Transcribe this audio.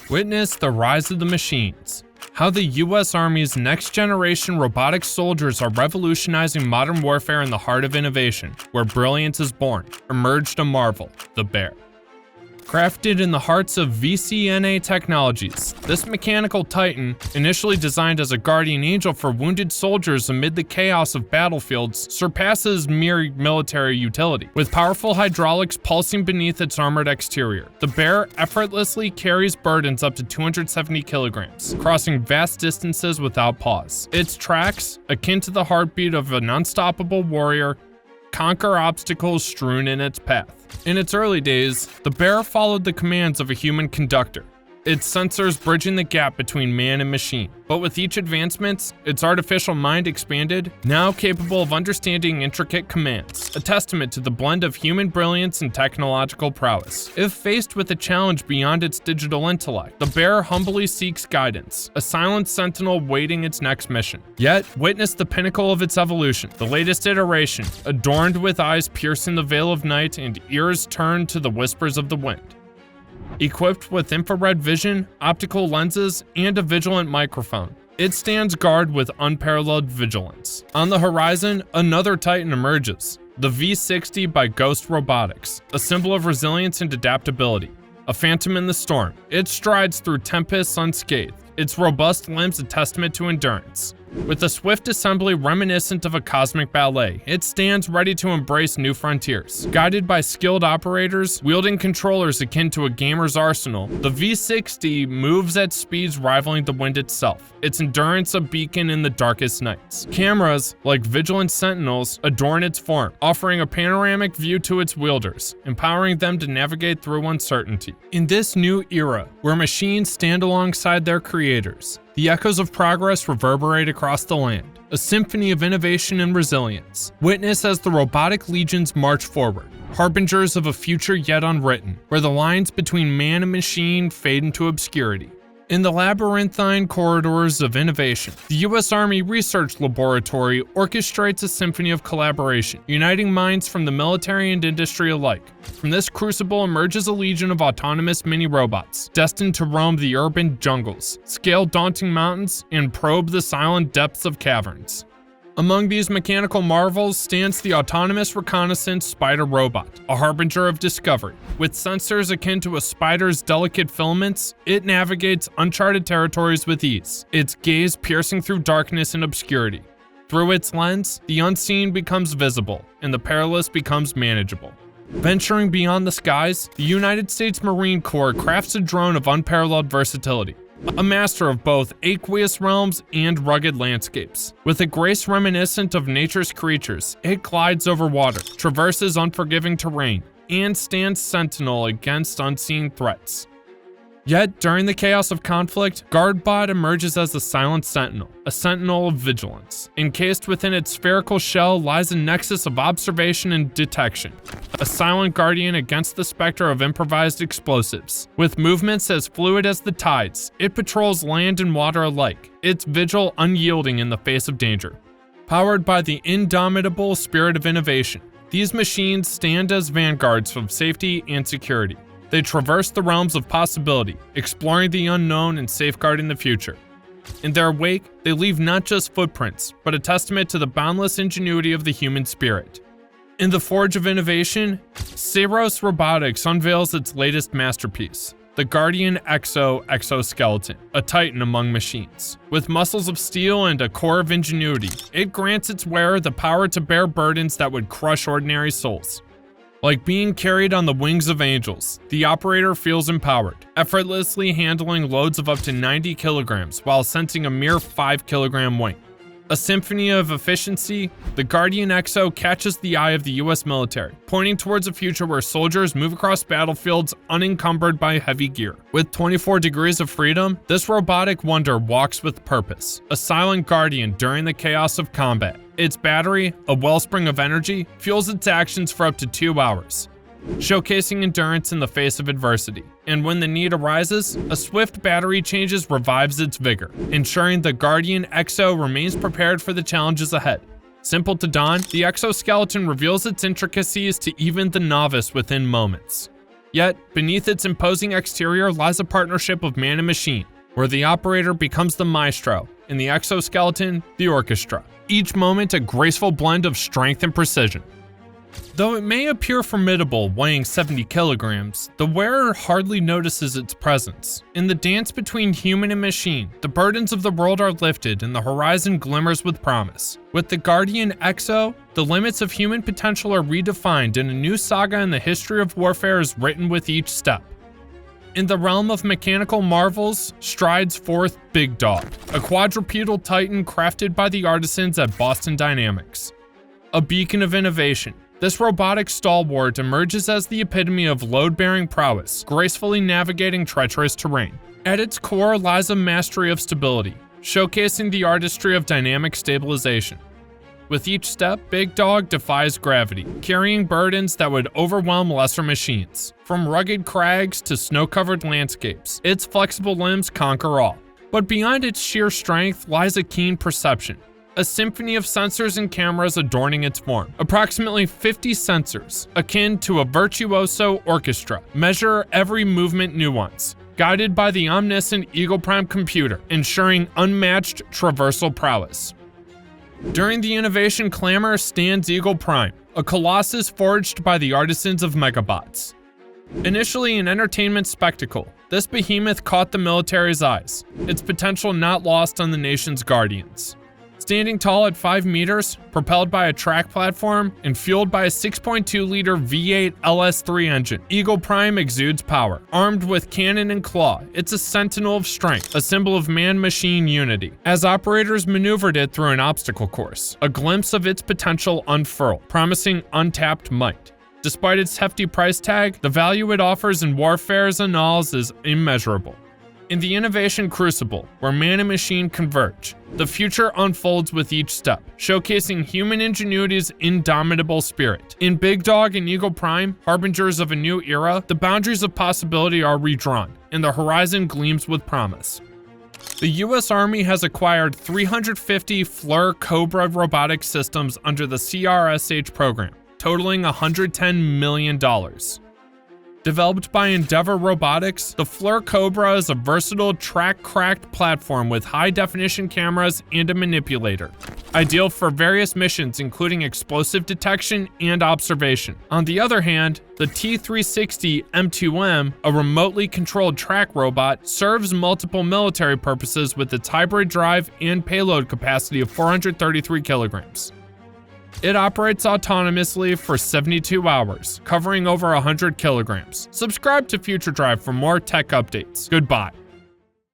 Witness the rise of the machines. How the US Army's next-generation robotic soldiers are revolutionizing modern warfare in the heart of innovation, where brilliance is born, emerged a marvel, the bear. Crafted in the hearts of VCNA Technologies, this mechanical titan, initially designed as a guardian angel for wounded soldiers amid the chaos of battlefields, surpasses mere military utility. With powerful hydraulics pulsing beneath its armored exterior, the bear effortlessly carries burdens up to 270 kilograms, crossing vast distances without pause. Its tracks, akin to the heartbeat of an unstoppable warrior, conquer obstacles strewn in its path. In its early days, the bear followed the commands of a human conductor, its sensors bridging the gap between man and machine. But with each advancement, its artificial mind expanded, now capable of understanding intricate commands, a testament to the blend of human brilliance and technological prowess. If faced with a challenge beyond its digital intellect, the bear humbly seeks guidance, a silent sentinel waiting its next mission. Yet, witness the pinnacle of its evolution, the latest iteration, adorned with eyes piercing the veil of night and ears turned to the whispers of the wind. Equipped with infrared vision, optical lenses, and a vigilant microphone, it stands guard with unparalleled vigilance. On the horizon, another titan emerges, the V60 by Ghost Robotics, a symbol of resilience and adaptability. A phantom in the storm, it strides through tempests unscathed, its robust limbs a testament to endurance. With a swift assembly reminiscent of a cosmic ballet, it stands ready to embrace new frontiers. Guided by skilled operators, wielding controllers akin to a gamer's arsenal, the V60 moves at speeds rivaling the wind itself, its endurance a beacon in the darkest nights. Cameras, like vigilant sentinels, adorn its form, offering a panoramic view to its wielders, empowering them to navigate through uncertainty. In this new era, where machines stand alongside their creators, the echoes of progress reverberate across the land, a symphony of innovation and resilience. Witness as the robotic legions march forward, harbingers of a future yet unwritten, where the lines between man and machine fade into obscurity. In the labyrinthine corridors of innovation, the US Army Research Laboratory orchestrates a symphony of collaboration, uniting minds from the military and industry alike. From this crucible emerges a legion of autonomous mini-robots, destined to roam the urban jungles, scale daunting mountains, and probe the silent depths of caverns. Among these mechanical marvels stands the autonomous reconnaissance spider robot, a harbinger of discovery. With sensors akin to a spider's delicate filaments, it navigates uncharted territories with ease, its gaze piercing through darkness and obscurity. Through its lens, the unseen becomes visible, and the perilous becomes manageable. Venturing beyond the skies, the United States Marine Corps crafts a drone of unparalleled versatility. A master of both aqueous realms and rugged landscapes. With a grace reminiscent of nature's creatures, it glides over water, traverses unforgiving terrain, and stands sentinel against unseen threats. Yet, during the chaos of conflict, GuardBot emerges as a silent sentinel, a sentinel of vigilance. Encased within its spherical shell lies a nexus of observation and detection, a silent guardian against the specter of improvised explosives. With movements as fluid as the tides, it patrols land and water alike, its vigil unyielding in the face of danger. Powered by the indomitable spirit of innovation, these machines stand as vanguards of safety and security. They traverse the realms of possibility, exploring the unknown and safeguarding the future. In their wake, they leave not just footprints, but a testament to the boundless ingenuity of the human spirit. In the forge of innovation, Ceros Robotics unveils its latest masterpiece, the Guardian exoskeleton, a titan among machines. With muscles of steel and a core of ingenuity, it grants its wearer the power to bear burdens that would crush ordinary souls. Like being carried on the wings of angels, the operator feels empowered, effortlessly handling loads of up to 90 kilograms while sensing a mere 5-kilogram weight. A symphony of efficiency, the Guardian Exo catches the eye of the US military, pointing towards a future where soldiers move across battlefields unencumbered by heavy gear. With 24 degrees of freedom, this robotic wonder walks with purpose, a silent guardian during the chaos of combat. Its battery, a wellspring of energy, fuels its actions for up to 2 hours, showcasing endurance in the face of adversity. And when the need arises, a swift battery changes revives its vigor, ensuring the Guardian Exo remains prepared for the challenges ahead. Simple to don, the exoskeleton reveals its intricacies to even the novice within moments. Yet, beneath its imposing exterior lies a partnership of man and machine, where the operator becomes the maestro, and the exoskeleton, the orchestra. Each moment a graceful blend of strength and precision. Though it may appear formidable, weighing 70 kilograms, the wearer hardly notices its presence. In the dance between human and machine, the burdens of the world are lifted and the horizon glimmers with promise. With the Guardian Exo, the limits of human potential are redefined and a new saga in the history of warfare is written with each step. In the realm of mechanical marvels, strides forth Big Dog, a quadrupedal titan crafted by the artisans at Boston Dynamics. A beacon of innovation, this robotic stalwart emerges as the epitome of load-bearing prowess, gracefully navigating treacherous terrain. At its core lies a mastery of stability, showcasing the artistry of dynamic stabilization. With each step, Big Dog defies gravity, carrying burdens that would overwhelm lesser machines. From rugged crags to snow-covered landscapes, its flexible limbs conquer all. But beyond its sheer strength lies a keen perception, a symphony of sensors and cameras adorning its form. Approximately 50 sensors, akin to a virtuoso orchestra, measure every movement nuance, guided by the omniscient Eagle Prime computer, ensuring unmatched traversal prowess. During the innovation clamor stands Eagle Prime, a colossus forged by the artisans of Megabots. Initially an entertainment spectacle, this behemoth caught the military's eyes, its potential not lost on the nation's guardians. Standing tall at 5 meters, propelled by a track platform, and fueled by a 6.2-liter V8 LS3 engine, Eagle Prime exudes power. Armed with cannon and claw, it's a sentinel of strength, a symbol of man-machine unity. As operators maneuvered it through an obstacle course, a glimpse of its potential unfurled, promising untapped might. Despite its hefty price tag, the value it offers in warfare's annals is immeasurable. In the innovation crucible, where man and machine converge, the future unfolds with each step, showcasing human ingenuity's indomitable spirit. In Big Dog and Eagle Prime, harbingers of a new era, the boundaries of possibility are redrawn, and the horizon gleams with promise. The U.S. Army has acquired 350 FLIR Cobra robotic systems under the CRSH program, totaling $110 million. Developed by Endeavor Robotics, the FLIR Cobra is a versatile track-cracked platform with high-definition cameras and a manipulator, ideal for various missions including explosive detection and observation. On the other hand, the T360 M2M, a remotely controlled track robot, serves multiple military purposes with its hybrid drive and payload capacity of 433 kilograms. It operates autonomously for 72 hours, covering over 100 kilograms. Subscribe to Future Drive for more tech updates. Goodbye.